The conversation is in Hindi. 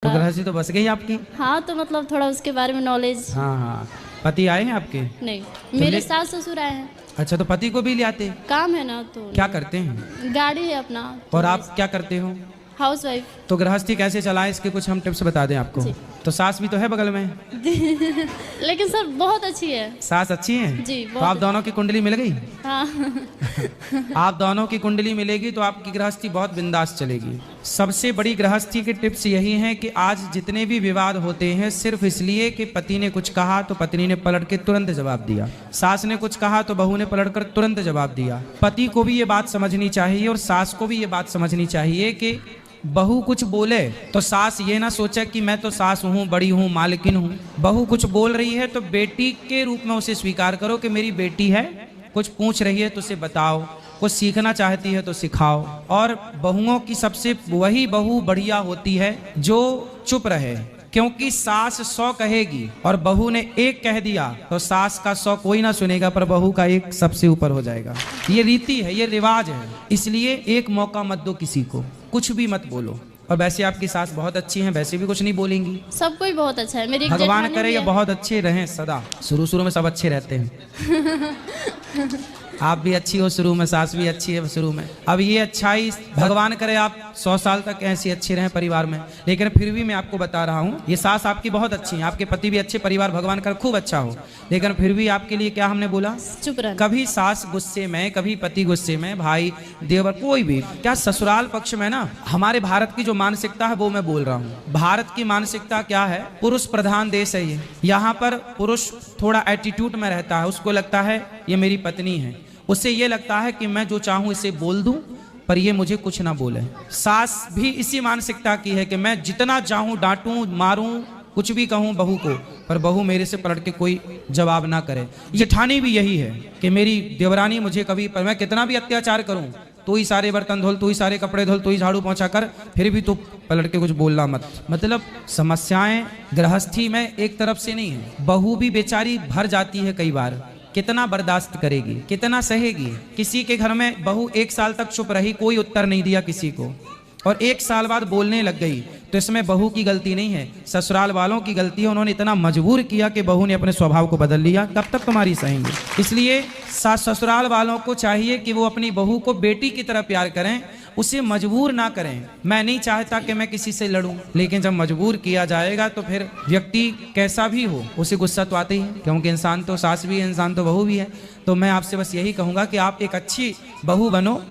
तो गृहस्थी तो बस गई आपकी। हाँ, तो मतलब थोड़ा उसके बारे में नॉलेज। हाँ हाँ। पति आए हैं आपके? नहीं, मेरे सास ससुर आए हैं। अच्छा, तो पति को भी ले आते? काम है ना, तो क्या करते हैं? गाड़ी है अपना। और आप क्या करते हो? House wife. तो गृहस्थी कैसे चलाएं, इसके कुछ हम टिप्स बता दें आपको। तो सास भी तो है बगल में। लेकिन सर बहुत अच्छी है। सास अच्छी है जी, तो आप दोनों की कुंडली मिल गई। हाँ। आप दोनों की कुंडली मिलेगी तो आपकी गृहस्थी बहुत बिंदास चलेगी। सबसे बड़ी गृहस्थी के टिप्स यही हैं कि आज जितने भी विवाद होते हैं सिर्फ इसलिए कि पति ने कुछ कहा तो पत्नी ने पलट के तुरंत जवाब दिया, सास ने कुछ कहा तो बहू ने पलट कर तुरंत जवाब दिया। पति को भी ये बात समझनी चाहिए और सास को भी ये बात समझनी चाहिए कि बहू कुछ बोले तो सास ये ना सोचे कि मैं तो सास हूँ, बड़ी हूँ, मालकिन हूँ। बहू कुछ बोल रही है तो बेटी के रूप में उसे स्वीकार करो कि मेरी बेटी है, कुछ पूछ रही है तो उसे बताओ, कुछ सीखना चाहती है तो सिखाओ। और बहुओं की सबसे वही बहू बढ़िया होती है जो चुप रहे, क्योंकि सास 100 कहेगी और बहू ने 1 कह दिया तो सास का 100 कोई ना सुनेगा पर बहू का 1 सबसे ऊपर हो जाएगा। ये रीति है, ये रिवाज है, इसलिए एक मौका मत दो किसी को, कुछ भी मत बोलो। और वैसे आपकी सास बहुत अच्छी हैं, वैसे भी कुछ नहीं बोलेंगी। सब कोई बहुत अच्छा है। मेरी भगवान करे ये बहुत अच्छे रहें सदा। शुरू में सब अच्छे रहते हैं। आप भी अच्छी हो शुरू में, सास भी अच्छी है शुरू में। अब ये अच्छाई भगवान करे आप 100 साल तक ऐसी अच्छी रहें परिवार में। लेकिन फिर भी मैं आपको बता रहा हूँ, ये सास आपकी बहुत अच्छी है, आपके पति भी अच्छे, परिवार भगवान करे खूब अच्छा हो। लेकिन फिर भी आपके लिए क्या हमने बोला, चुप रहना। कभी सास गुस्से में, कभी पति गुस्से में, भाई देवर कोई भी। क्या ससुराल पक्ष में ना हमारे भारत की जो मानसिकता है वो मैं बोल रहा हूँ। भारत की मानसिकता क्या है, पुरुष प्रधान देश है ये। यहाँ पर पुरुष थोड़ा एटीट्यूड में रहता है, उसको लगता है ये मेरी पत्नी है, उसे ये लगता है कि मैं जो चाहूं इसे बोल दूं पर ये मुझे कुछ ना बोले। सास भी इसी मानसिकता की है कि मैं जितना चाहूं डांटूं, मारूं, कुछ भी कहूं बहू को, पर बहू मेरे से पलट के कोई जवाब ना करे। जेठानी भी यही है कि मेरी देवरानी मुझे कभी, पर मैं कितना भी अत्याचार करूं, तू ही सारे बर्तन धोल, तू ही सारे कपड़े धोल, तू ही झाड़ू पहुंचा कर, फिर भी तू पलट के कुछ बोलना मत। मतलब समस्याएं गृहस्थी में एक तरफ से नहीं है, बहू भी बेचारी भर जाती है कई बार। कितना बर्दाश्त करेगी, कितना सहेगी। किसी के घर में बहू 1 साल तक चुप रही, कोई उत्तर नहीं दिया किसी को, और 1 साल बाद बोलने लग गई, तो इसमें बहू की गलती नहीं है, ससुराल वालों की गलती है। उन्होंने इतना मजबूर किया कि बहू ने अपने स्वभाव को बदल लिया, तब तक तुम्हारी सहेंगे। इसलिए ससुराल वालों को चाहिए कि वो अपनी बहू को बेटी की तरह प्यार करें, उसे मजबूर ना करें। मैं नहीं चाहता कि मैं किसी से लड़ूं, लेकिन जब मजबूर किया जाएगा तो फिर व्यक्ति कैसा भी हो उसे गुस्सा तो आते ही है, क्योंकि इंसान तो सास भी है, इंसान तो बहू भी है। तो मैं आपसे बस यही कहूँगा कि आप एक अच्छी बहू बनो,